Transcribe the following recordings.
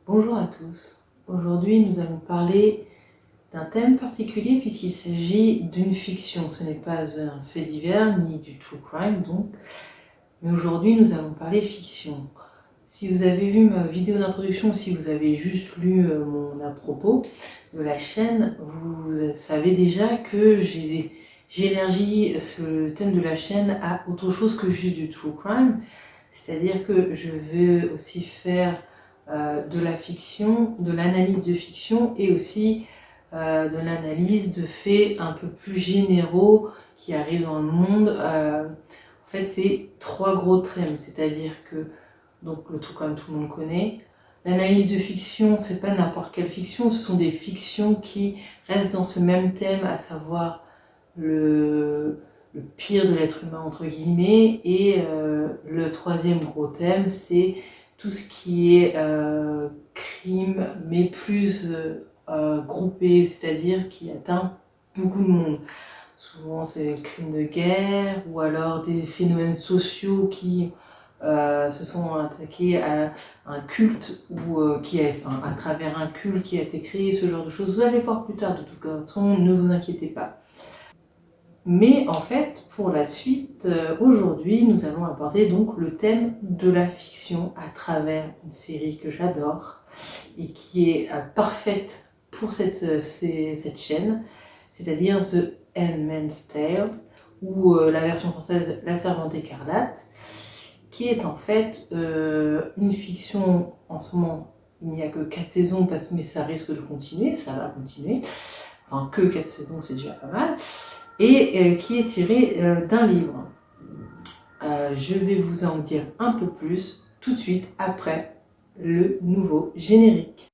Bonjour à tous. Aujourd'hui, nous allons parler d'un thème particulier puisqu'il s'agit d'une fiction. Ce n'est pas un fait divers ni du true crime donc, mais aujourd'hui nous allons parler fiction. Si vous avez vu ma vidéo d'introduction ou si vous avez juste lu mon à propos de la chaîne, vous savez déjà que j'élargis ce thème de la chaîne à autre chose que juste du true crime. C'est-à-dire que je veux aussi faire de la fiction, de l'analyse de fiction et aussi de l'analyse de faits un peu plus généraux qui arrivent dans le monde. En fait, c'est trois gros thèmes, c'est-à-dire que donc le truc comme tout le monde connaît. L'analyse de fiction, c'est pas n'importe quelle fiction, ce sont des fictions qui restent dans ce même thème, à savoir le pire de l'être humain entre guillemets, et le troisième gros thème, c'est tout ce qui est crime, mais plus groupé, c'est-à-dire qui atteint beaucoup de monde. Souvent c'est le crime de guerre, ou alors des phénomènes sociaux qui se sont attaqués à un culte, ou à travers un culte qui a été créé, ce genre de choses. Vous allez voir plus tard de toute façon, ne vous inquiétez pas. Mais en fait, pour la suite, aujourd'hui, nous allons aborder donc le thème de la fiction à travers une série que j'adore et qui est parfaite pour cette chaîne, c'est-à-dire The Handmaid's Tale, ou la version française La Servante écarlate, qui est en fait une fiction. En ce moment, il n'y a que 4 saisons, mais ça risque de continuer, ça va continuer. Enfin, que 4 saisons, c'est déjà pas mal. Et qui est tiré d'un livre. Je vais vous en dire un peu plus tout de suite après le nouveau générique.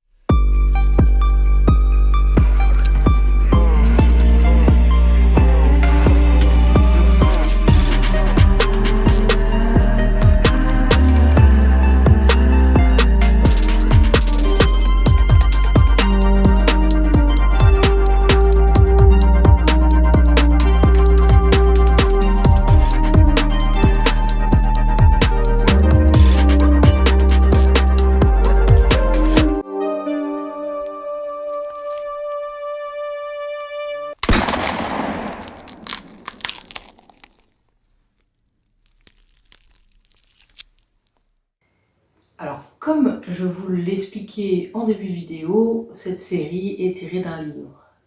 Alors, comme je vous l'expliquais en début de vidéo, cette série est tirée d'un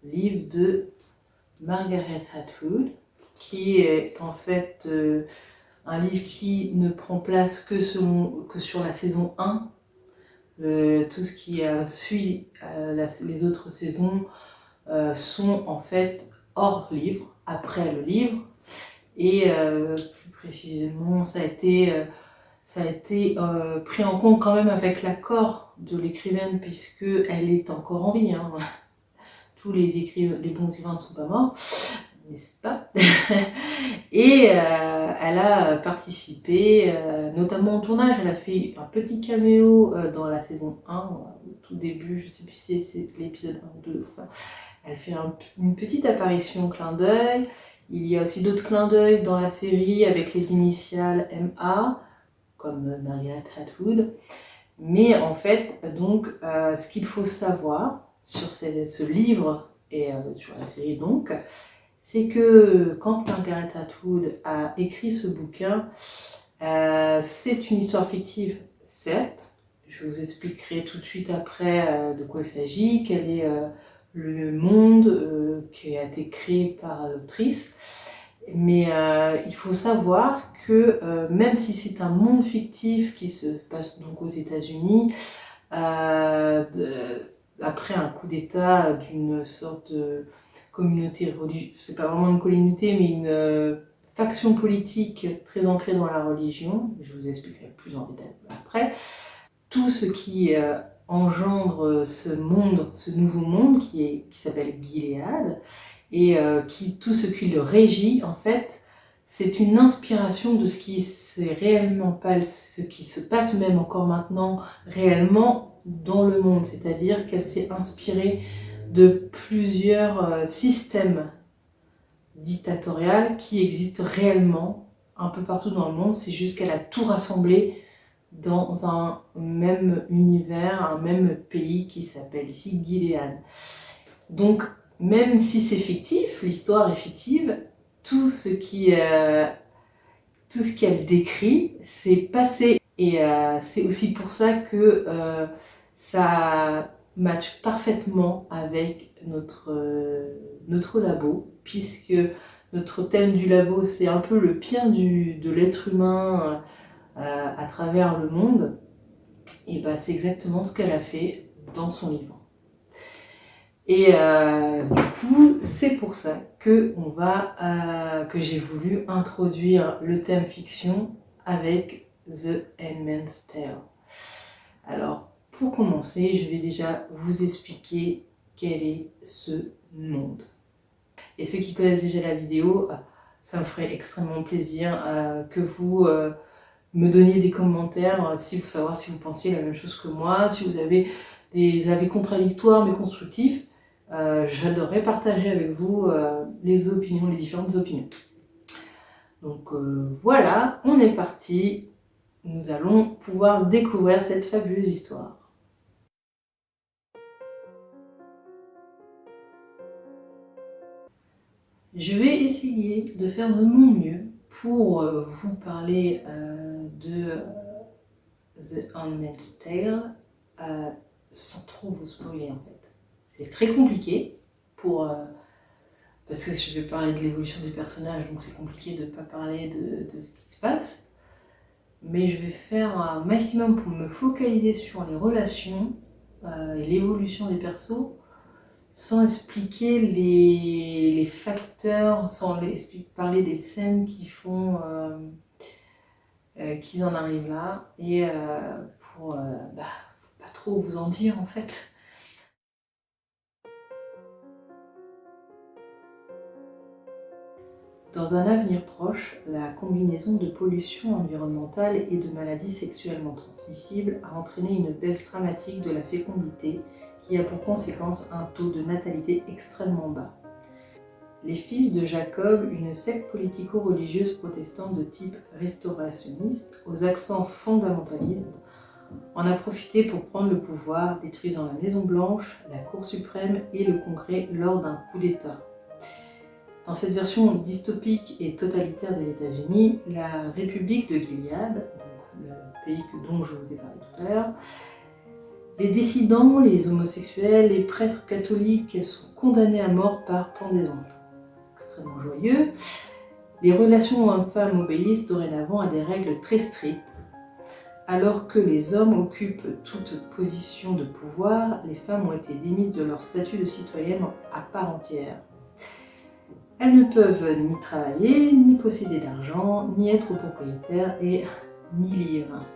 livre de Margaret Atwood, qui est en fait un livre qui ne prend place que sur la saison 1. Tout ce qui suit les autres saisons sont en fait hors livre, après le livre, et plus précisément ça a été pris en compte quand même avec l'accord de l'écrivaine, puisque elle est encore en vie, hein. Tous les bons écrivains ne sont pas morts, n'est-ce pas? Et elle a participé notamment au tournage. Elle a fait un petit caméo dans la saison 1, au tout début, je ne sais plus si c'est l'épisode 1 ou 2, enfin, elle fait une petite apparition, clin d'œil. Il y a aussi d'autres clins d'œil dans la série avec les initiales MA, comme Margaret Atwood. Mais en fait, donc, ce qu'il faut savoir sur ce livre et sur la série donc, c'est que quand Margaret Atwood a écrit ce bouquin, c'est une histoire fictive, certes. Je vous expliquerai tout de suite après de quoi il s'agit, quel est le monde qui a été créé par l'autrice. Mais il faut savoir que même si c'est un monde fictif qui se passe donc aux États-Unis, après un coup d'État d'une sorte de communauté religieuse, c'est pas vraiment une communauté, mais une faction politique très ancrée dans la religion, je vous expliquerai plus en détail après, tout ce qui engendre ce nouveau monde qui s'appelle Gilead, et tout ce qui le régit, en fait, c'est une inspiration de ce qui se passe même encore maintenant réellement dans le monde, c'est-à-dire qu'elle s'est inspirée de plusieurs systèmes dictatoriaux qui existent réellement un peu partout dans le monde. C'est juste qu'elle a tout rassemblé dans un même univers, un même pays qui s'appelle ici Gilead. Donc, même si c'est fictif, l'histoire est fictive, tout ce qu'elle décrit, c'est passé. Et c'est aussi pour ça que ça matche parfaitement avec notre labo, puisque notre thème du labo, c'est un peu le pire de l'être humain à travers le monde. Et bah, c'est exactement ce qu'elle a fait dans son livre. Et du coup, c'est pour ça que j'ai voulu introduire le thème fiction avec The Handmaid's Tale. Alors, pour commencer, je vais déjà vous expliquer quel est ce monde. Et ceux qui connaissent déjà la vidéo, ça me ferait extrêmement plaisir que vous me donniez des commentaires pour savoir si vous pensiez la même chose que moi, si vous avez des avis contradictoires mais constructifs. J'adorerais partager avec vous les différentes opinions. Donc voilà, on est parti. Nous allons pouvoir découvrir cette fabuleuse histoire. Je vais essayer de faire de mon mieux pour vous parler de The Handmaid's Tale sans trop vous spoiler en fait. C'est très compliqué parce que je vais parler de l'évolution des personnages, donc c'est compliqué de ne pas parler de ce qui se passe. Mais je vais faire un maximum pour me focaliser sur les relations et l'évolution des persos, sans expliquer les facteurs, sans parler des scènes qui font qu'ils en arrivent là, et pour pas trop vous en dire en fait. Dans un avenir proche, la combinaison de pollution environnementale et de maladies sexuellement transmissibles a entraîné une baisse dramatique de la fécondité qui a pour conséquence un taux de natalité extrêmement bas. Les fils de Jacob, une secte politico-religieuse protestante de type restaurationniste, aux accents fondamentalistes, en a profité pour prendre le pouvoir, détruisant la Maison Blanche, la Cour suprême et le Congrès lors d'un coup d'État. Dans cette version dystopique et totalitaire des États-Unis, la République de Gilead, donc le pays dont je vous ai parlé tout à l'heure, les dissidents, les homosexuels, les prêtres catholiques sont condamnés à mort par pendaison. Extrêmement joyeux. Les relations hommes-femmes obéissent dorénavant à des règles très strictes. Alors que les hommes occupent toute position de pouvoir, les femmes ont été démises de leur statut de citoyenne à part entière. Elles ne peuvent ni travailler, ni posséder d'argent, ni être propriétaires et ni lire.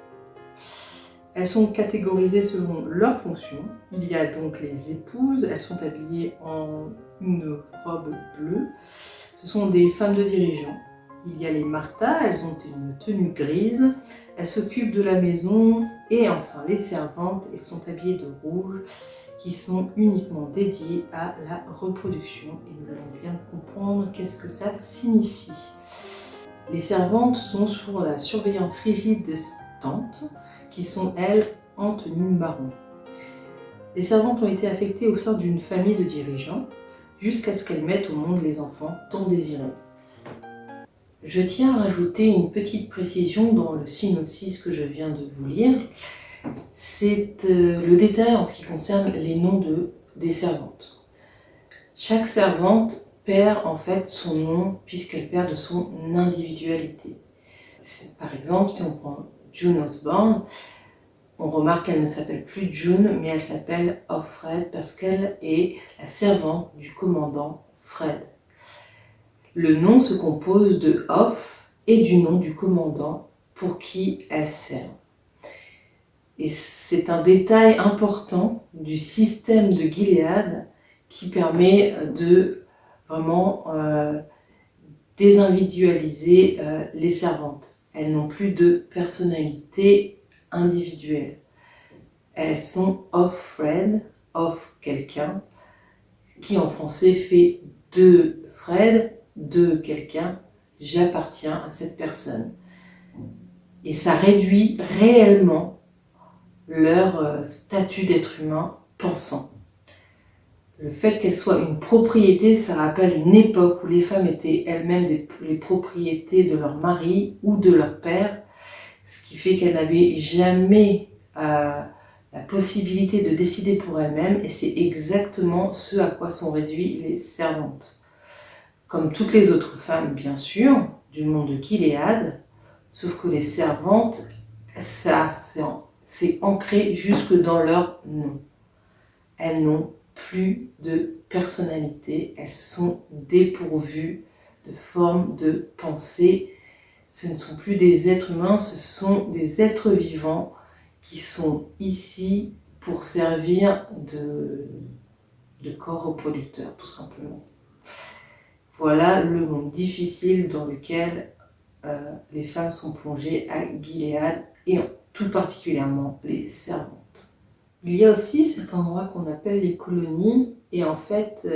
Elles sont catégorisées selon leurs fonctions. Il y a donc les épouses, elles sont habillées en une robe bleue. Ce sont des femmes de dirigeants. Il y a les Martha, elles ont une tenue grise. Elles s'occupent de la maison. Et enfin les servantes, elles sont habillées de rouge, qui sont uniquement dédiées à la reproduction. Et nous allons bien comprendre qu'est-ce que ça signifie. Les servantes sont sous la surveillance rigide des tantes, qui sont elles en tenue marron. Les servantes ont été affectées au sein d'une famille de dirigeants, jusqu'à ce qu'elles mettent au monde les enfants tant désirés. Je tiens à rajouter une petite précision dans le synopsis que je viens de vous lire. C'est le détail en ce qui concerne les noms des servantes. Chaque servante perd en fait son nom puisqu'elle perd de son individualité. Par exemple, si on prend June Osborne, on remarque qu'elle ne s'appelle plus June, mais elle s'appelle Offred parce qu'elle est la servante du commandant Fred. Le nom se compose de Off et du nom du commandant pour qui elle sert. Et c'est un détail important du système de Gilead qui permet de vraiment désindividualiser les servantes. Elles n'ont plus de personnalité individuelle. Elles sont off Fred, off quelqu'un, qui en français fait de Fred, de quelqu'un, j'appartiens à cette personne. Et ça réduit réellement leur statut d'être humain pensant. Le fait qu'elle soit une propriété, ça rappelle une époque où les femmes étaient elles-mêmes les propriétés de leur mari ou de leur père, ce qui fait qu'elles n'avaient jamais la possibilité de décider pour elles-mêmes, et c'est exactement ce à quoi sont réduites les servantes. Comme toutes les autres femmes, bien sûr, du monde de Gilead, sauf que les servantes, ça c'est ancré jusque dans leur nom. Elles n'ont plus de personnalité, elles sont dépourvues de forme de pensée. Ce ne sont plus des êtres humains, ce sont des êtres vivants qui sont ici pour servir de corps reproducteur, tout simplement. Voilà le monde difficile dans lequel les femmes sont plongées à Gilead, et tout particulièrement les servantes. Il y a aussi cet endroit qu'on appelle les colonies, et en fait,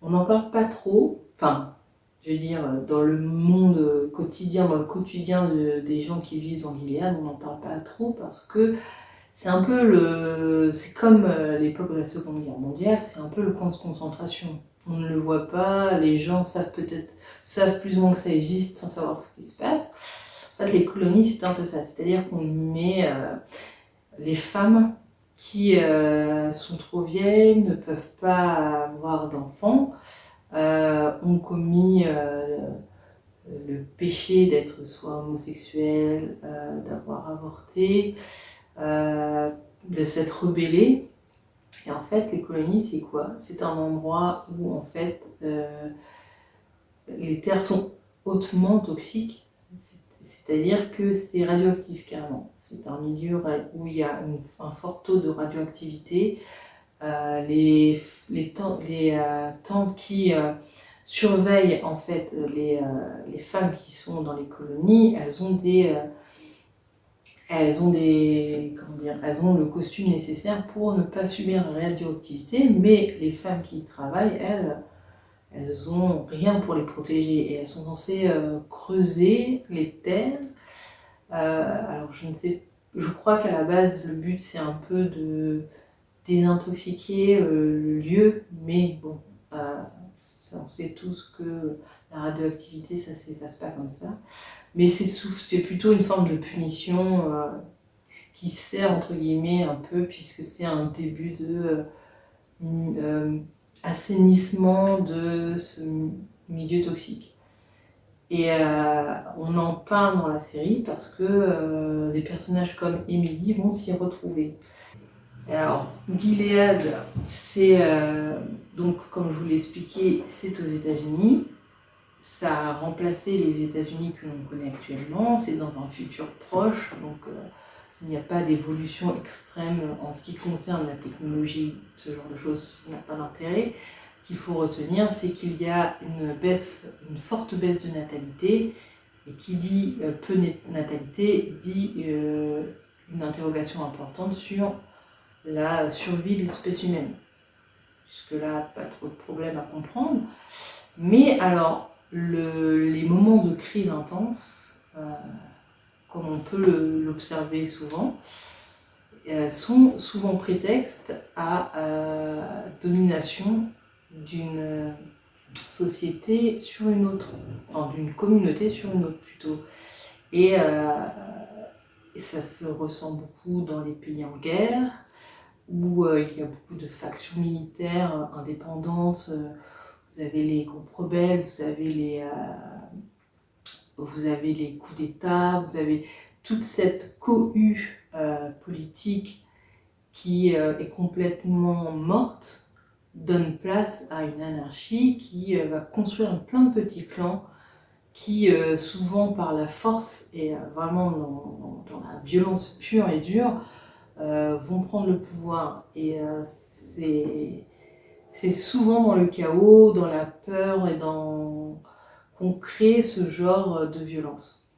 on n'en parle pas trop, enfin, je veux dire, dans le monde quotidien, dans le quotidien des gens qui vivent dans Gilead, on n'en parle pas trop parce que c'est un peu c'est comme l'époque de la Seconde Guerre mondiale, c'est un peu le camp de concentration. On ne le voit pas, les gens savent plus ou moins que ça existe sans savoir ce qui se passe. En fait, les colonies, c'est un peu ça, c'est-à-dire qu'on y met les femmes qui sont trop vieilles, ne peuvent pas avoir d'enfants, ont commis le péché d'être soit homosexuel, d'avoir avorté, de s'être rebellé. Et en fait, les colonies, c'est quoi? C'est un endroit où en fait les terres sont hautement toxiques, c'est-à-dire que c'est radioactif carrément. C'est un milieu où il y a un fort taux de radioactivité. Les tantes qui surveillent en fait les femmes qui sont dans les colonies, elles ont le costume nécessaire pour ne pas subir la radioactivité, mais les femmes qui y travaillent, elles ont rien pour les protéger, et elles sont censées creuser les terres. Alors je crois qu'à la base le but c'est un peu de désintoxiquer le lieu, mais bon, on sait tous que la radioactivité ça s'efface pas comme ça. Mais c'est plutôt une forme de punition qui sert entre guillemets un peu, puisque c'est un début de assainissement de ce milieu toxique. Et on en parle dans la série parce que des personnages comme Emily vont s'y retrouver. Alors, Gilead, c'est donc, comme je vous l'ai expliqué, c'est aux États-Unis. Ça a remplacé les États-Unis que l'on connaît actuellement. C'est dans un futur proche, donc il n'y a pas d'évolution extrême en ce qui concerne la technologie. Ce genre de choses n'a pas d'intérêt. Ce qu'il faut retenir, c'est qu'il y a une forte baisse de natalité. Et qui dit peu de natalité dit une interrogation importante sur la survie de l'espèce humaine. Jusque-là, pas trop de problèmes à comprendre. Mais alors, les moments de crise intense, comme on peut l'observer souvent, sont souvent prétexte à domination d'une société sur une autre, enfin d'une communauté sur une autre plutôt. Et ça se ressent beaucoup dans les pays en guerre, où il y a beaucoup de factions militaires indépendantes. Vous avez les groupes rebelles, vous avez les coups d'État, vous avez toute cette cohue politique qui est complètement morte, donne place à une anarchie qui va construire plein de petits clans qui, souvent par la force et vraiment dans la violence pure et dure, vont prendre le pouvoir. Et c'est souvent dans le chaos, dans la peur et qu'on crée ce genre de violence.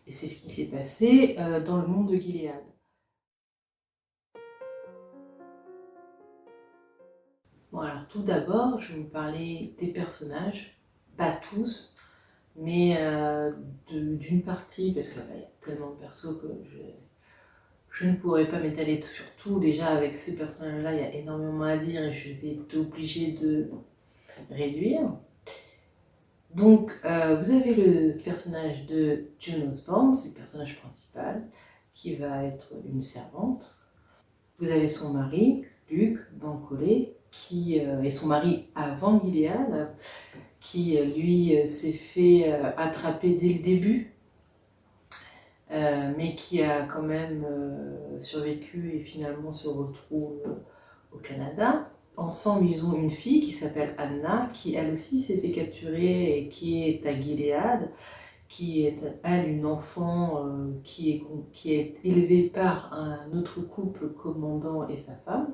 Et c'est ce qui s'est passé dans le monde de Gilead. Bon, alors tout d'abord, je vais vous parler des personnages, pas tous, mais d'une partie, parce que là, il y a tellement de persos que je ne pourrais pas m'étaler sur tout. Déjà, avec ces personnages-là, il y a énormément à dire et je vais être obligée de réduire. Donc, vous avez le personnage de June Osborne, c'est le personnage principal, qui va être une servante. Vous avez son mari, Luke Bancolé, qui est son mari avant Gilead, qui lui s'est fait attraper dès le début, mais qui a quand même survécu et finalement se retrouve au Canada. Ensemble, ils ont une fille qui s'appelle Anna, qui elle aussi s'est fait capturer et qui est à Gilead, qui est elle une enfant qui est élevée par un autre couple commandant et sa femme.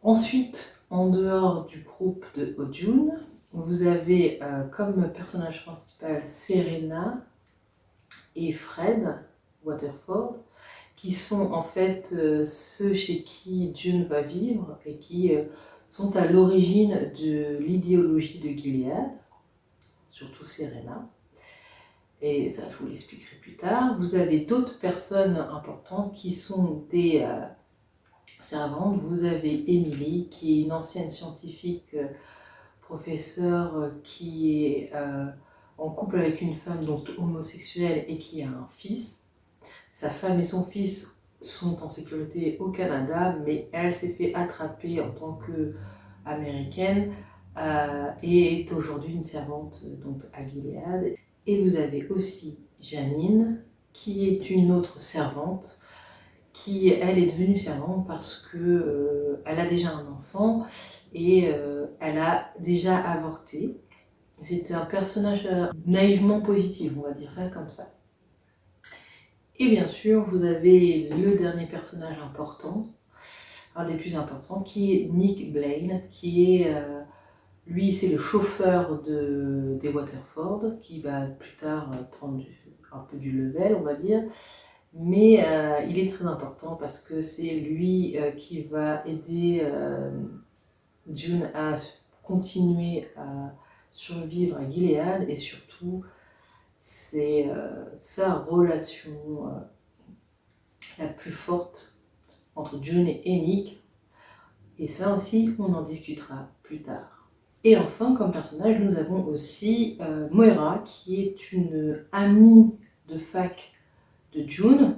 Ensuite, en dehors du groupe de O'June, vous avez comme personnage principal Serena et Fred Waterford, qui sont en fait ceux chez qui June va vivre et qui sont à l'origine de l'idéologie de Gilead, surtout Serena. Et ça, je vous l'expliquerai plus tard. Vous avez d'autres personnes importantes qui sont des servantes. Vous avez Emily, qui est une ancienne scientifique professeure qui est en couple avec une femme donc homosexuelle et qui a un fils. Sa femme et son fils sont en sécurité au Canada, mais elle s'est fait attraper en tant qu'américaine et est aujourd'hui une servante donc, à Gilead. Et vous avez aussi Janine, qui est une autre servante, qui elle est devenue servante parce que elle a déjà un enfant et elle a déjà avorté. C'est un personnage naïvement positif, on va dire ça comme ça. Et bien sûr, vous avez le dernier personnage important, un des plus importants, qui est Nick Blaine, qui est, lui, c'est le chauffeur des Waterford, qui va plus tard prendre un peu du level, on va dire. Mais il est très important parce que c'est lui qui va aider June à continuer à survivre à Gilead et surtout c'est sa relation la plus forte entre June et Nick. Et ça aussi, on en discutera plus tard. Et enfin, comme personnage, nous avons aussi Moira, qui est une amie de fac de June.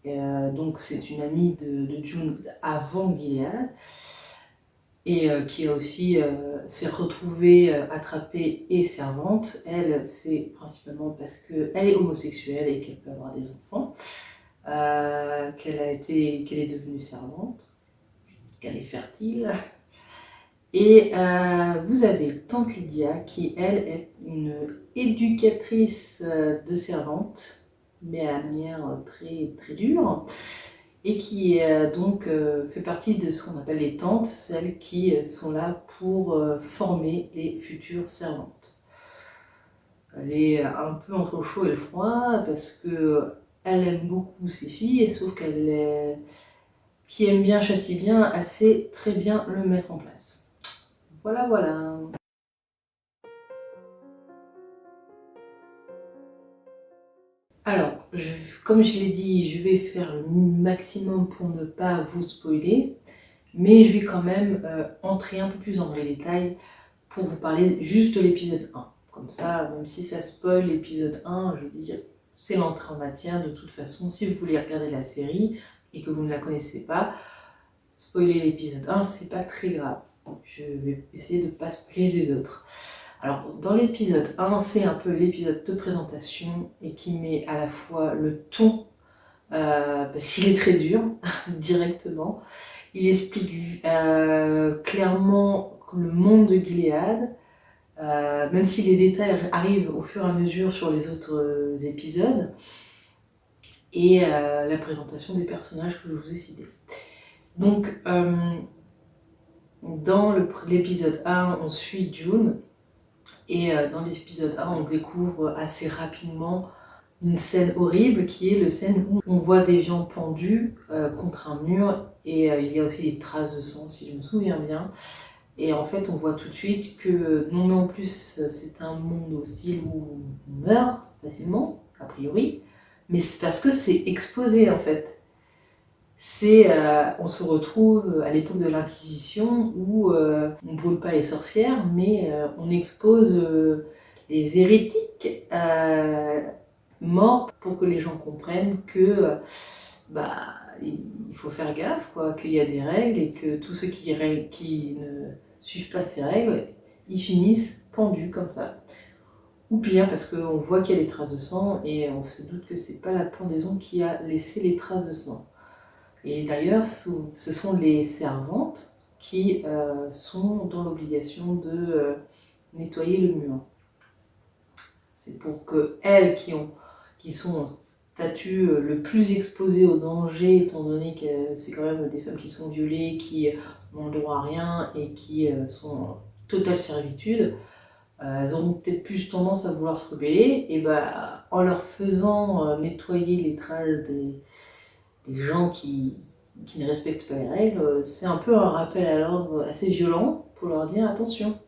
Donc c'est une amie de June avant Gilead. Et qui a aussi s'est retrouvée attrapée et servante. Elle, c'est principalement parce qu'elle est homosexuelle et qu'elle peut avoir des enfants, qu'elle est devenue servante, qu'elle est fertile. Et vous avez Tante Lydia qui, elle, est une éducatrice de servantes, mais à la manière très, très dure, et qui donc fait partie de ce qu'on appelle les tantes, celles qui sont là pour former les futures servantes. Elle est un peu entre le chaud et le froid parce que elle aime beaucoup ses filles, et sauf qu'elle est... qui aime bien châtie bien, elle sait très bien le mettre en place. Voilà, voilà. Alors, comme je l'ai dit, je vais faire le maximum pour ne pas vous spoiler, mais je vais quand même entrer un peu plus dans les détails pour vous parler juste de l'épisode 1. Comme ça, même si ça spoil l'épisode 1, je veux dire, c'est l'entrée en matière de toute façon. Si vous voulez regarder la série et que vous ne la connaissez pas, spoiler l'épisode 1, c'est pas très grave. Je vais essayer de ne pas spoiler les autres. Alors, dans l'épisode 1, c'est un peu l'épisode de présentation et qui met à la fois le ton, parce qu'il est très dur, directement. Il explique clairement le monde de Gilead, même si les détails arrivent au fur et à mesure sur les autres épisodes, et la présentation des personnages que je vous ai cités. Donc, dans l'épisode 1, on suit June, et dans l'épisode 1, on découvre assez rapidement une scène horrible qui est la scène où on voit des gens pendus contre un mur, et il y a aussi des traces de sang, si je me souviens bien. Et en fait, on voit tout de suite que non mais en plus c'est un monde hostile où on meurt facilement, a priori, mais c'est parce que c'est exposé en fait. On se retrouve à l'époque de l'Inquisition où on ne brûle pas les sorcières, mais on expose les hérétiques morts pour que les gens comprennent que bah, il faut faire gaffe, quoi, qu'il y a des règles et que tous ceux qui ne suivent pas ces règles, ils finissent pendus comme ça. Ou pire, parce qu'on voit qu'il y a des traces de sang et on se doute que c'est pas la pendaison qui a laissé les traces de sang. Et d'ailleurs, ce sont les servantes qui sont dans l'obligation de nettoyer le mur. C'est pour que elles qui sont en statut le plus exposé au danger, étant donné que c'est quand même des femmes qui sont violées, qui n'ont le droit à rien et qui sont en totale servitude, elles auront peut-être plus tendance à vouloir se rebeller, et bah, en leur faisant nettoyer les traces des gens qui ne respectent pas les règles, c'est un peu un rappel à l'ordre assez violent pour leur dire attention.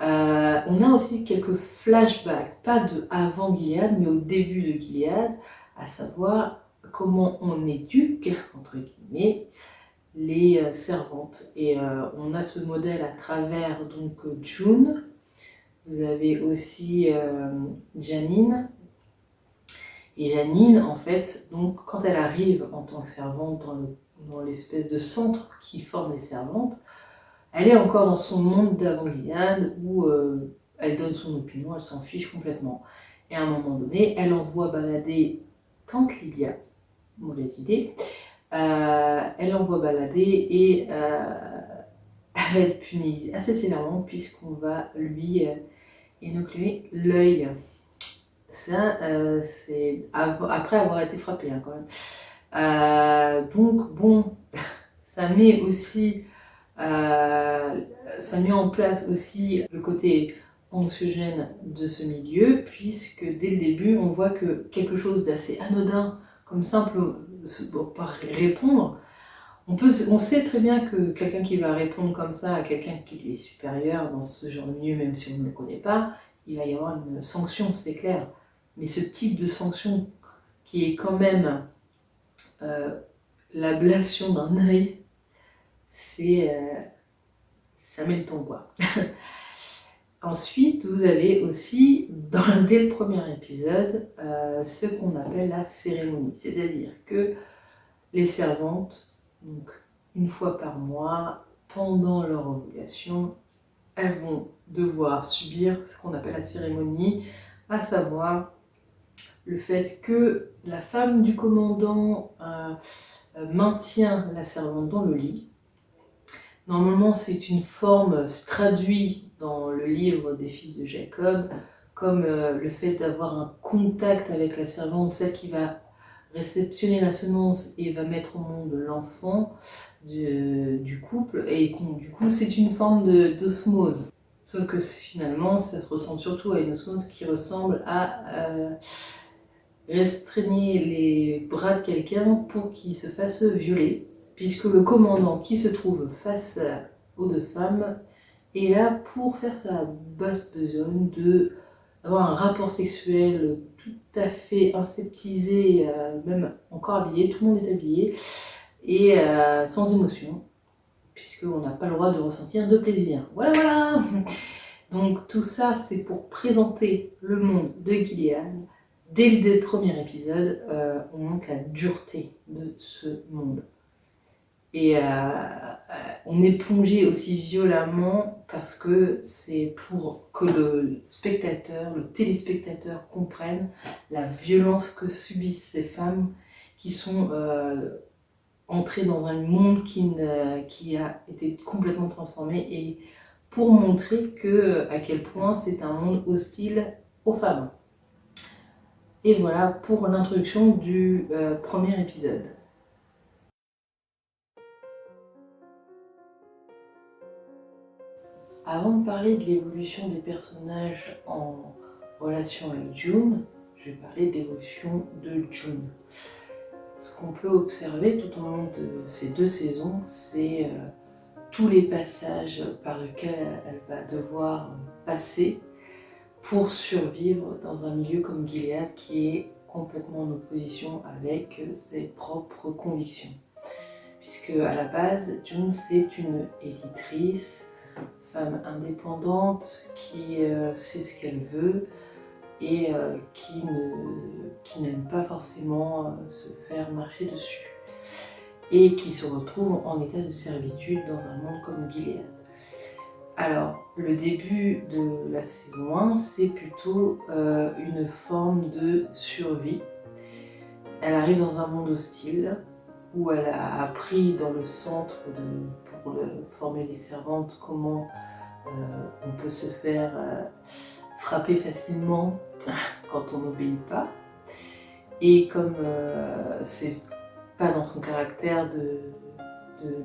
On a aussi quelques flashbacks, pas de avant Gilead, mais au début de Gilead, à savoir comment on éduque, entre guillemets, les servantes. Et on a ce modèle à travers donc June. Vous avez aussi Janine. Et Janine, en fait, donc, quand elle arrive en tant que servante dans l'espèce de centre qui forme les servantes, elle est encore dans son monde d'avant-Gilead où elle donne son opinion, elle s'en fiche complètement. Et à un moment donné, elle envoie balader Tante Lydia, mauvaise idée, elle envoie balader et elle va être punie assez sévèrement puisqu'on va lui énucléer l'œil. Ça, c'est après avoir été frappé hein, quand même. Donc bon, ça met aussi, ça met en place aussi le côté anxiogène de ce milieu, puisque dès le début, on voit que quelque chose d'assez anodin, comme simple par répondre, on sait très bien que quelqu'un qui va répondre comme ça à quelqu'un qui lui est supérieur dans ce genre de milieu, même si on ne le connaît pas, il va y avoir une sanction, c'est clair. Mais ce type de sanction qui est quand même l'ablation d'un œil, ça met le ton quoi. Ensuite, vous avez aussi, dès le premier épisode, ce qu'on appelle la cérémonie. C'est-à-dire que les servantes, donc une fois par mois, pendant leur ovulation, elles vont devoir subir ce qu'on appelle la cérémonie, à savoir le fait que la femme du commandant maintient la servante dans le lit. Normalement, c'est une forme, c'est traduit dans le livre des fils de Jacob, comme le fait d'avoir un contact avec la servante, celle qui va réceptionner la semence et va mettre au monde l'enfant du couple. Et du coup, c'est une forme d'osmose. Sauf que finalement, ça se ressemble surtout à une osmose qui ressemble à restreigner les bras de quelqu'un pour qu'il se fasse violer, puisque le commandant qui se trouve face aux deux femmes est là pour faire sa basse besogne d'avoir un rapport sexuel tout à fait aseptisé, même encore habillé, tout le monde est habillé, et sans émotion, puisqu'on n'a pas le droit de ressentir de plaisir. Voilà, voilà. Donc tout ça, c'est pour présenter le monde de Gilead. Dès le premier épisode, on montre la dureté de ce monde. Et on est plongé aussi violemment parce que c'est pour que le spectateur, le téléspectateur comprenne la violence que subissent ces femmes qui sont entrées dans un monde qui a été complètement transformé et pour montrer à quel point c'est un monde hostile aux femmes. Et voilà pour l'introduction du premier épisode. Avant de parler de l'évolution des personnages en relation avec June, je vais parler de l'évolution de June. Ce qu'on peut observer tout au long de ces deux saisons, c'est tous les passages par lesquels elle va devoir passer pour survivre dans un milieu comme Gilead qui est complètement en opposition avec ses propres convictions. Puisque à la base, June c'est une éditrice, femme indépendante qui sait ce qu'elle veut et qui n'aime pas forcément se faire marcher dessus. Et qui se retrouve en état de servitude dans un monde comme Gilead. Alors, le début de la saison 1, c'est plutôt une forme de survie. Elle arrive dans un monde hostile, où elle a appris dans le centre pour former les servantes comment on peut se faire frapper facilement quand on n'obéit pas. Et comme c'est pas dans son caractère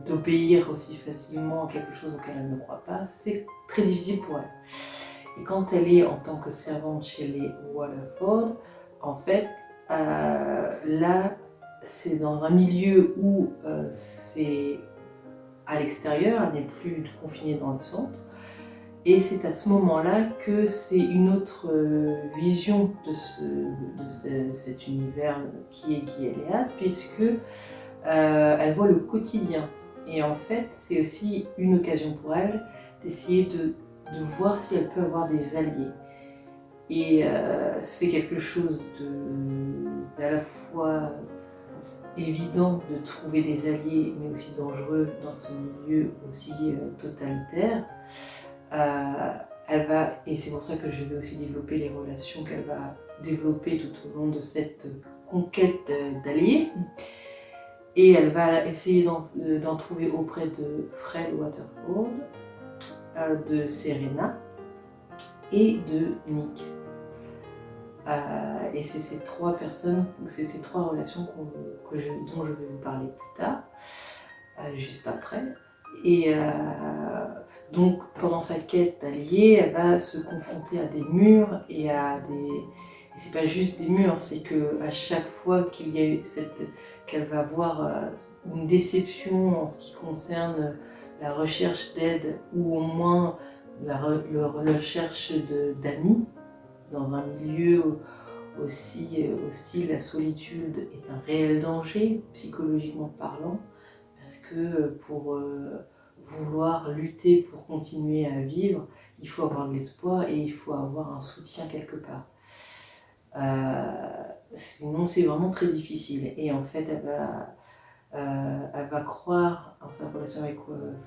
d'obéir aussi facilement à quelque chose auquel elle ne croit pas, c'est très difficile pour elle. Et quand elle est en tant que servante chez les Waterford, en fait, là, c'est dans un milieu où c'est à l'extérieur, elle n'est plus confinée dans le centre. Et c'est à ce moment-là que c'est une autre vision de cet univers qui est Gilead, puisque elle voit le quotidien. Et en fait, c'est aussi une occasion pour elle d'essayer de voir si elle peut avoir des alliés. Et c'est quelque chose d'à la fois évident de trouver des alliés, mais aussi dangereux dans ce milieu aussi totalitaire. Et c'est pour ça que je vais aussi développer les relations qu'elle va développer tout au long de cette conquête d'alliés. Et elle va essayer d'en trouver auprès de Fred Waterford, de Serena et de Nick. Et c'est ces trois personnes, c'est ces trois relations dont je vais vous parler plus tard, juste après. Et donc pendant sa quête d'alliés, elle va se confronter à des murs et c'est pas juste des murs, c'est que à chaque fois qu'il y a qu'elle va avoir une déception en ce qui concerne la recherche d'aide ou au moins la recherche d'amis dans un milieu aussi hostile, la solitude est un réel danger psychologiquement parlant, parce que pour vouloir lutter pour continuer à vivre, il faut avoir de l'espoir et il faut avoir un soutien quelque part. Sinon c'est vraiment très difficile. Et en fait elle va croire en sa relation avec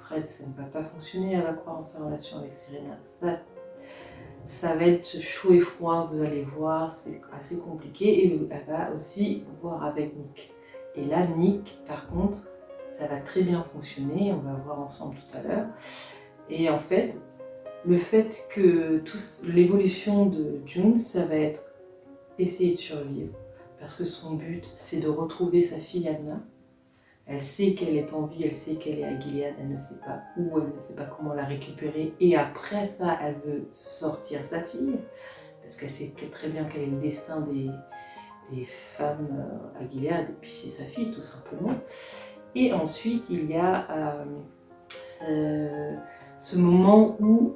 Fred, ça ne va pas fonctionner. Elle va croire en sa relation avec Serena, ça va être chaud et froid, vous allez voir, c'est assez compliqué. Et elle va aussi voir avec Nick. Et là Nick par contre, ça va très bien fonctionner, on va voir ensemble tout à l'heure. Et en fait, le fait que l'évolution de June, ça va être essayer de survivre, parce que son but, c'est de retrouver sa fille Anna. Elle sait qu'elle est en vie, elle sait qu'elle est à Gilead, elle ne sait pas où, elle ne sait pas comment la récupérer. Et après ça, elle veut sortir sa fille, parce qu'elle sait très bien quel est le destin des femmes à Gilead, et puis c'est sa fille tout simplement. Et ensuite, il y a ce moment où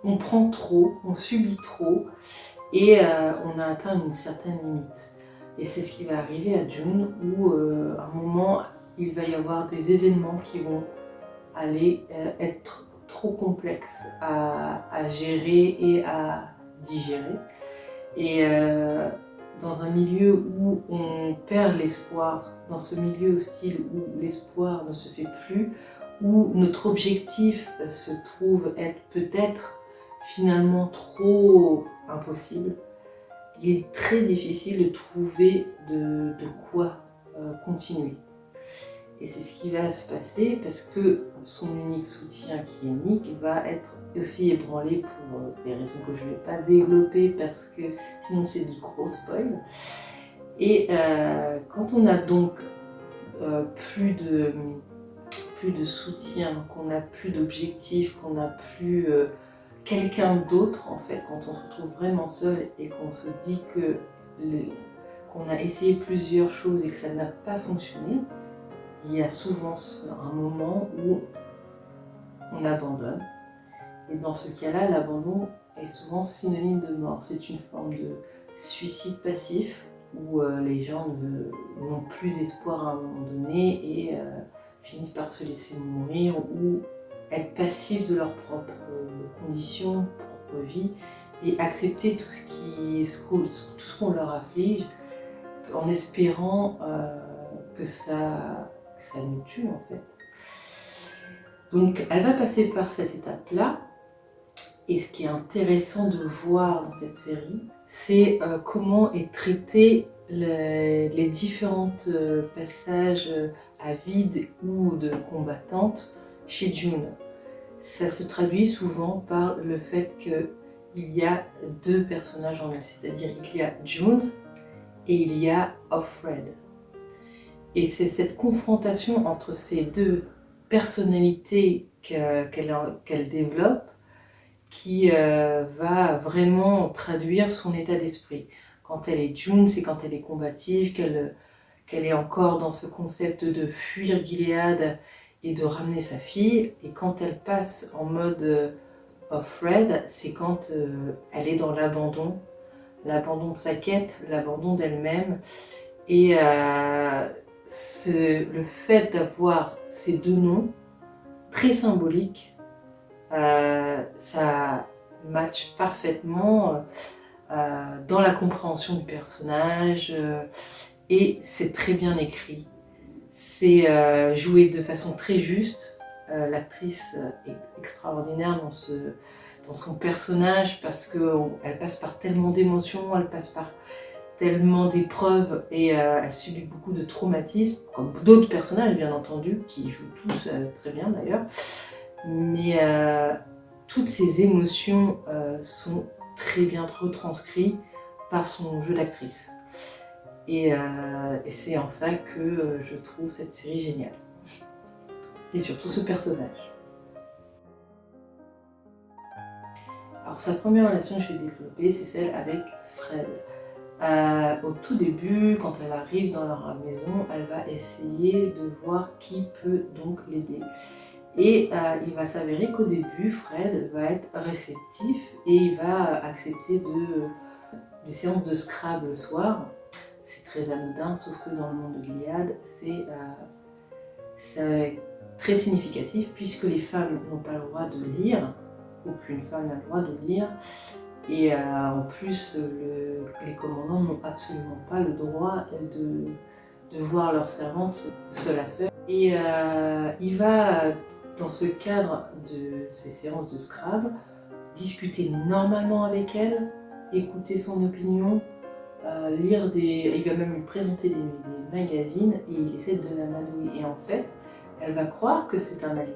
on prend trop, on subit trop, et on a atteint une certaine limite. Et c'est ce qui va arriver à June, où à un moment, il va y avoir des événements qui vont aller être trop complexes à gérer et à digérer. Et dans un milieu où on perd l'espoir, dans ce milieu hostile où l'espoir ne se fait plus, où notre objectif se trouve être peut-être finalement trop impossible, il est très difficile de trouver de quoi continuer. Et c'est ce qui va se passer parce que son unique soutien, qui est Nick, va être aussi ébranlé pour des raisons que je ne vais pas développer parce que sinon c'est du gros spoil. Et quand on a donc plus de soutien, qu'on n'a plus d'objectif, qu'on n'a plus quelqu'un d'autre en fait, quand on se retrouve vraiment seul et qu'on se dit qu'on a essayé plusieurs choses et que ça n'a pas fonctionné, il y a souvent un moment où on abandonne. Et dans ce cas-là, l'abandon est souvent synonyme de mort. C'est une forme de suicide passif où les gens n'ont plus d'espoir à un moment donné et finissent par se laisser mourir ou être passifs de leurs propres conditions, propre vie et accepter tout ce qu'on leur afflige en espérant que ça nous tue en fait. Donc elle va passer par cette étape-là. Et ce qui est intéressant de voir dans cette série, c'est comment est traité les différents passages à vide ou de combattante chez June. Ça se traduit souvent par le fait qu'il y a deux personnages en elle, c'est-à-dire il y a June et il y a Offred. Et c'est cette confrontation entre ces deux personnalités qu'elle développe qui va vraiment traduire son état d'esprit. Quand elle est June, c'est quand elle est combative, qu'elle est encore dans ce concept de fuir Gilead et de ramener sa fille. Et quand elle passe en mode Offred, c'est quand elle est dans l'abandon de sa quête, l'abandon d'elle-même. Et le fait d'avoir ces deux noms, très symboliques, ça match parfaitement dans la compréhension du personnage et c'est très bien écrit. C'est joué de façon très juste. L'actrice est extraordinaire dans son personnage parce qu'elle passe par tellement d'émotions, elle passe par tellement d'épreuves et elle subit beaucoup de traumatismes, comme d'autres personnages bien entendu, qui jouent tous très bien d'ailleurs. Mais toutes ces émotions sont très bien retranscrites par son jeu d'actrice. Et c'est en ça que je trouve cette série géniale. Et surtout ce personnage. Alors sa première relation que je vais développer, c'est celle avec Fred. Au tout début, quand elle arrive dans leur maison, elle va essayer de voir qui peut donc l'aider. Et il va s'avérer qu'au début, Fred va être réceptif et il va accepter des séances de Scrabble le soir. C'est très anodin, sauf que dans le monde de Gilead, c'est très significatif puisque les femmes n'ont pas le droit de lire, aucune femme n'a le droit de lire. Et en plus, les commandants n'ont absolument pas le droit de voir leurs servantes seule à seule. Et il va, dans ce cadre de ces séances de Scrabble, discuter normalement avec elle, écouter son opinion, il va même lui présenter des magazines et il essaie de l'amadouer. Et en fait, elle va croire que c'est un allié,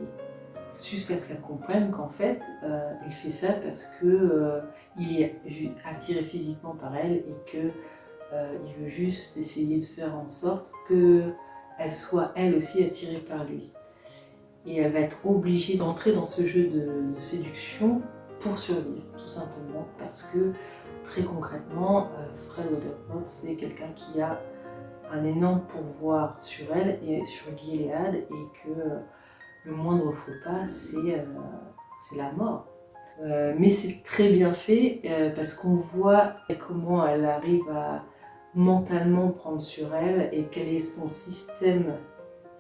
jusqu'à ce qu'elle comprenne qu'en fait, il fait ça parce qu'il est attiré physiquement par elle et qu'il veut juste essayer de faire en sorte qu'elle soit elle aussi attirée par lui. Et elle va être obligée d'entrer dans ce jeu de séduction pour survivre, tout simplement, parce que très concrètement, Fred Waterford, c'est quelqu'un qui a un énorme pouvoir sur elle et sur Gilead, et que le moindre faux pas, c'est la mort. Mais c'est très bien fait parce qu'on voit comment elle arrive à mentalement prendre sur elle et quel est son système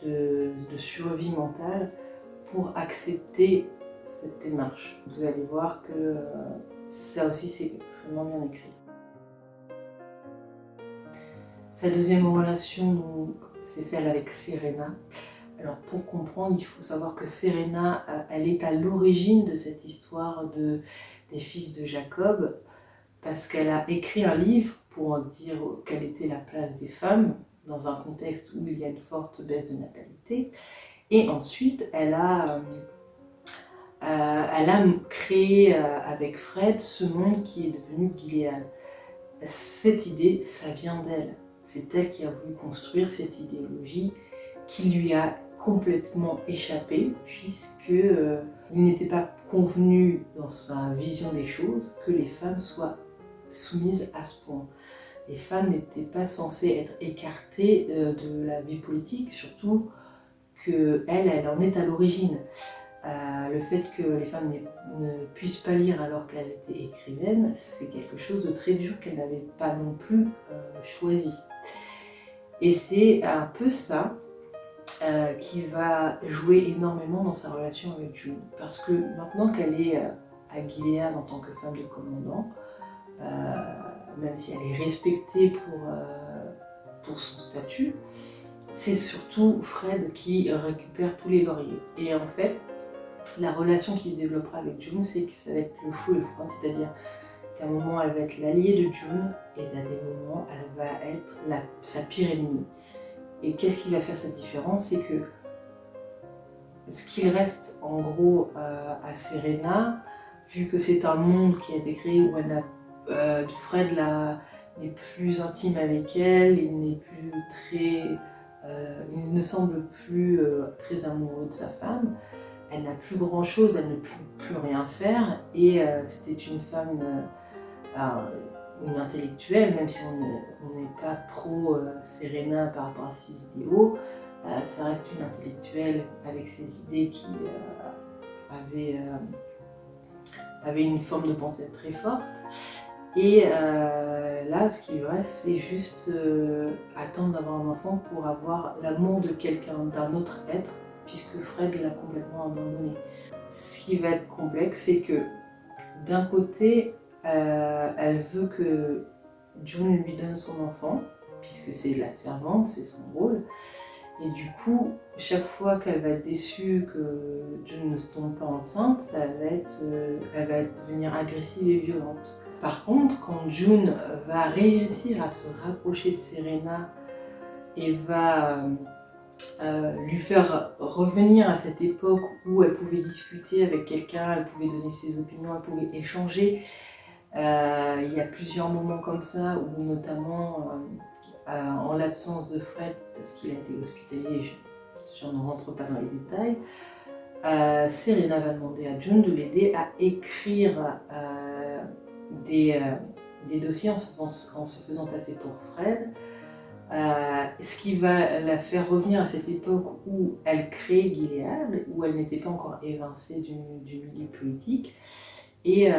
de survie mentale pour accepter cette démarche. Vous allez voir que ça aussi c'est extrêmement bien écrit. Sa deuxième relation, c'est celle avec Serena. Alors pour comprendre, il faut savoir que Serena, elle est à l'origine de cette histoire des fils de Jacob, parce qu'elle a écrit un livre pour dire quelle était la place des femmes dans un contexte où il y a une forte baisse de natalité. Et ensuite, elle a créé avec Fred ce monde qui est devenu Gilead. Cette idée, ça vient d'elle. C'est elle qui a voulu construire cette idéologie qui lui a complètement échappé, puisqu'il n'était pas convenu dans sa vision des choses que les femmes soient soumises à ce point. Les femmes n'étaient pas censées être écartées de la vie politique, surtout qu'elle en est à l'origine. le fait que les femmes ne puissent pas lire alors qu'elle était écrivaine, c'est quelque chose de très dur qu'elle n'avait pas non plus choisi. Et c'est un peu ça qui va jouer énormément dans sa relation avec June. Parce que maintenant qu'elle est à Gilead en tant que femme de commandant, même si elle est respectée pour son statut, c'est surtout Fred qui récupère tous les lauriers. Et en fait, la relation qui se développera avec June, c'est que ça va être le chaud et le froid, c'est-à-dire qu'à un moment, elle va être l'alliée de June, et à des moments, elle va être sa pire ennemie. Et qu'est-ce qui va faire cette différence? C'est que ce qu'il reste en gros à Serena, vu que c'est un monde qui a été créé où Fred n'est plus intime avec elle, il ne semble plus très amoureux de sa femme. Elle n'a plus grand chose, elle ne peut plus rien faire, et c'était une femme, une intellectuelle, même si on n'est pas pro Serena par rapport à ses idéaux, ça reste une intellectuelle avec ses idées qui avait une forme de pensée très forte. Et là, ce qui lui reste, c'est juste attendre d'avoir un enfant pour avoir l'amour de quelqu'un, d'un autre être, puisque Fred l'a complètement abandonné. Ce qui va être complexe, c'est que d'un côté, elle veut que June lui donne son enfant, puisque c'est la servante, c'est son rôle. Et du coup, chaque fois qu'elle va être déçue que June ne se tombe pas enceinte, elle va devenir agressive et violente. Par contre, quand June va réussir à se rapprocher de Serena et va lui faire revenir à cette époque où elle pouvait discuter avec quelqu'un, elle pouvait donner ses opinions, elle pouvait échanger. Il y a plusieurs moments comme ça où notamment en l'absence de Fred, parce qu'il a été hospitalisé, je ne rentre pas dans les détails, Serena va demander à June de l'aider à écrire des dossiers en se faisant passer pour Fred. Ce qui va la faire revenir à cette époque où elle crée Gilead, où elle n'était pas encore évincée du milieu politique. Et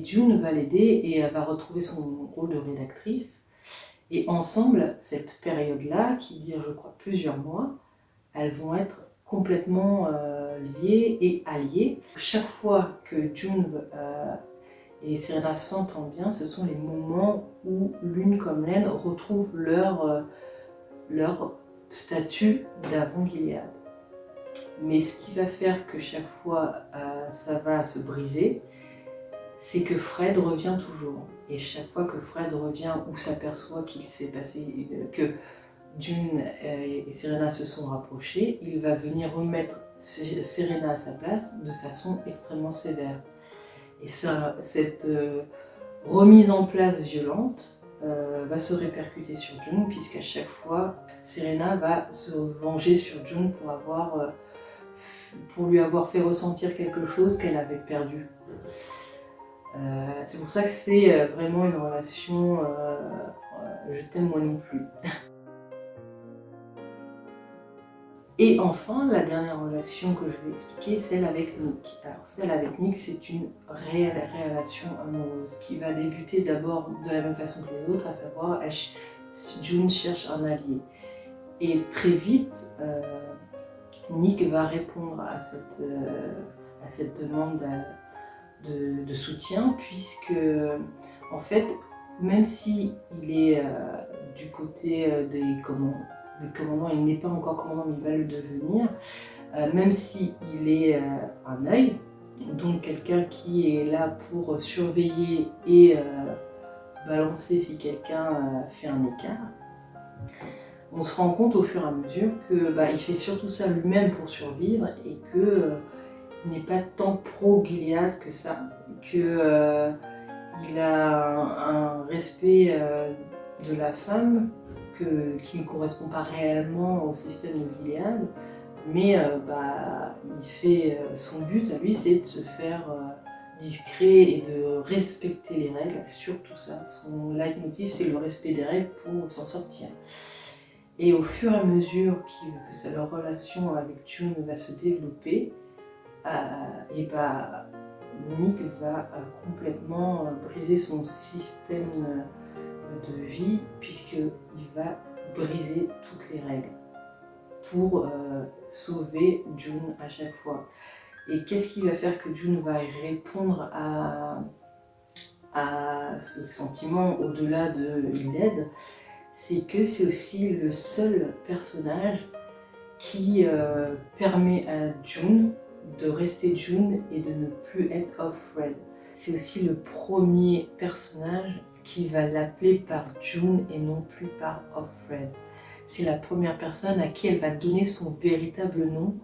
June va l'aider et elle va retrouver son rôle de rédactrice. Et ensemble, cette période-là, qui dure je crois plusieurs mois, elles vont être complètement liées et alliées. Chaque fois que June et Serena s'entendent bien, ce sont les moments où l'une comme l'autre retrouvent leur statut d'avant Gilead. Mais ce qui va faire que chaque fois ça va se briser, c'est que Fred revient toujours. Et chaque fois que Fred revient ou s'aperçoit qu'il s'est passé, que June et Serena se sont rapprochés, il va venir remettre Serena à sa place de façon extrêmement sévère. Et cette remise en place violente va se répercuter sur June, puisqu'à chaque fois, Serena va se venger sur June pour lui avoir fait ressentir quelque chose qu'elle avait perdu. C'est pour ça que c'est vraiment une relation je t'aime moi non plus. Et enfin, la dernière relation que je vais expliquer, celle avec Nick. Alors celle avec Nick, c'est une réelle relation amoureuse qui va débuter d'abord de la même façon que les autres, à savoir June cherche un allié. Et très vite, Nick va répondre à cette demande de soutien, puisque en fait, même si il est du côté des commandants, il n'est pas encore commandant mais il va le devenir, même si il est un œil, donc quelqu'un qui est là pour surveiller et balancer si quelqu'un fait un écart, on se rend compte au fur et à mesure que il fait surtout ça lui-même pour survivre et que il n'est pas tant pro-Gilead que ça, qu'il a un respect de la femme qui ne correspond pas réellement au système de Gilead, mais il se fait, son but à lui, c'est de se faire discret et de respecter les règles, surtout ça. Son leitmotiv, c'est le respect des règles pour s'en sortir. Et au fur et à mesure que leur relation avec June va se développer, et bah, Nick va complètement briser son système de vie, puisqu'il va briser toutes les règles pour sauver June à chaque fois. Et qu'est-ce qui va faire que June va répondre à ce sentiment au-delà de il l'aide? C'est que c'est aussi le seul personnage qui permet à June de rester June et de ne plus être Offred. C'est aussi le premier personnage qui va l'appeler par June et non plus par Offred. C'est la première personne à qui elle va donner son véritable nom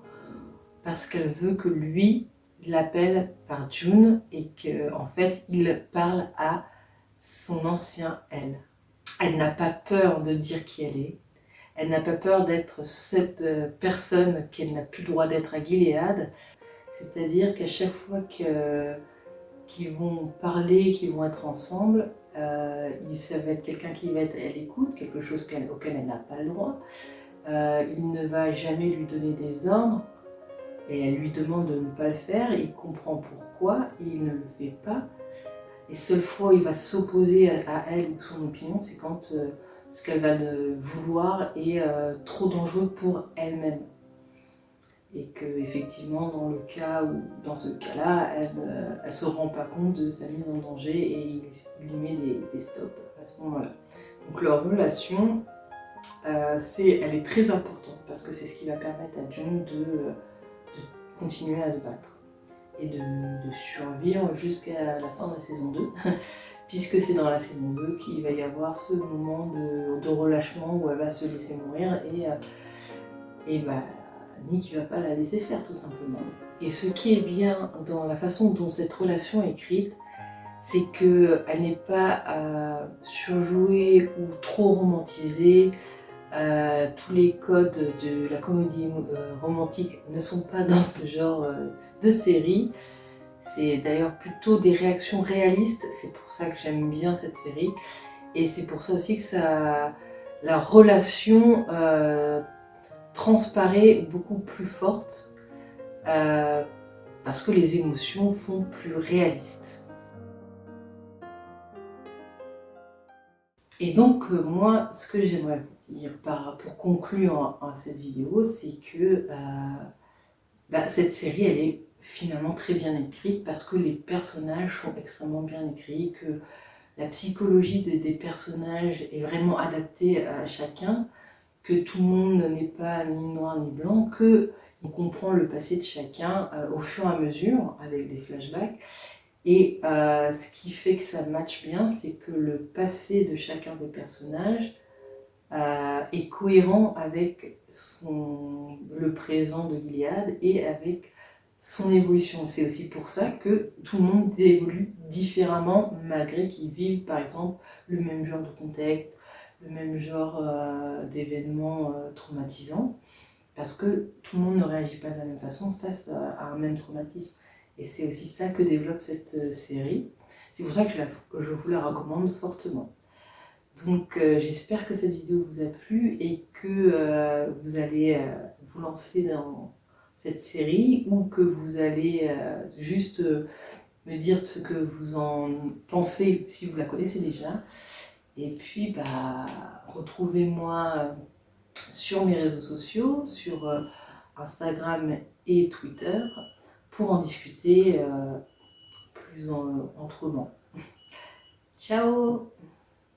parce qu'elle veut que lui l'appelle par June et qu'en fait il parle à son ancien elle. Elle n'a pas peur de dire qui elle est. Elle n'a pas peur d'être cette personne qu'elle n'a plus le droit d'être à Gilead. C'est-à-dire qu'à chaque fois qu'ils vont parler, qu'ils vont être ensemble, ça va être quelqu'un qui va être à l'écoute, quelque chose auquel elle n'a pas le droit. Il ne va jamais lui donner des ordres et elle lui demande de ne pas le faire. Il comprend pourquoi et il ne le fait pas. Les seules fois où il va s'opposer à elle ou son opinion, c'est quand ce qu'elle va vouloir est trop dangereux pour elle-même. Et que effectivement, dans ce cas-là, elle ne se rend pas compte de sa mise en danger et il lui met des stops à ce moment-là. Donc leur relation, elle est très importante parce que c'est ce qui va permettre à June de continuer à se battre et de survivre jusqu'à la fin de la saison 2, puisque c'est dans la saison 2 qu'il va y avoir ce moment de relâchement où elle va se laisser mourir et bah, Nick ne va pas la laisser faire tout simplement. Et ce qui est bien dans la façon dont cette relation est écrite, c'est qu'elle n'est pas surjouée ou trop romantisée. Tous les codes de la comédie romantique ne sont pas dans ce genre de série. C'est d'ailleurs plutôt des réactions réalistes, c'est pour ça que j'aime bien cette série. Et c'est pour ça aussi que la relation transparaît beaucoup plus forte parce que les émotions font plus réalistes. Et donc moi, ce que j'aimerais vous dire pour conclure cette vidéo, c'est que cette série, elle est finalement très bien écrite parce que les personnages sont extrêmement bien écrits, que la psychologie des personnages est vraiment adaptée à chacun, que tout le monde n'est pas ni noir ni blanc, qu'on comprend le passé de chacun au fur et à mesure avec des flashbacks. Et ce qui fait que ça matche bien, c'est que le passé de chacun des personnages est cohérent avec le présent de Gilead et avec son évolution. C'est aussi pour ça que tout le monde évolue différemment malgré qu'ils vivent par exemple le même genre de contexte, le même genre d'événements traumatisants, parce que tout le monde ne réagit pas de la même façon face à un même traumatisme. Et c'est aussi ça que développe cette série. C'est pour ça que je vous la recommande fortement. Donc j'espère que cette vidéo vous a plu et que vous allez vous lancer dans cette série ou que vous allez juste me dire ce que vous en pensez si vous la connaissez déjà. Et puis retrouvez-moi sur mes réseaux sociaux, sur Instagram et Twitter pour en discuter plus autrement. Ciao!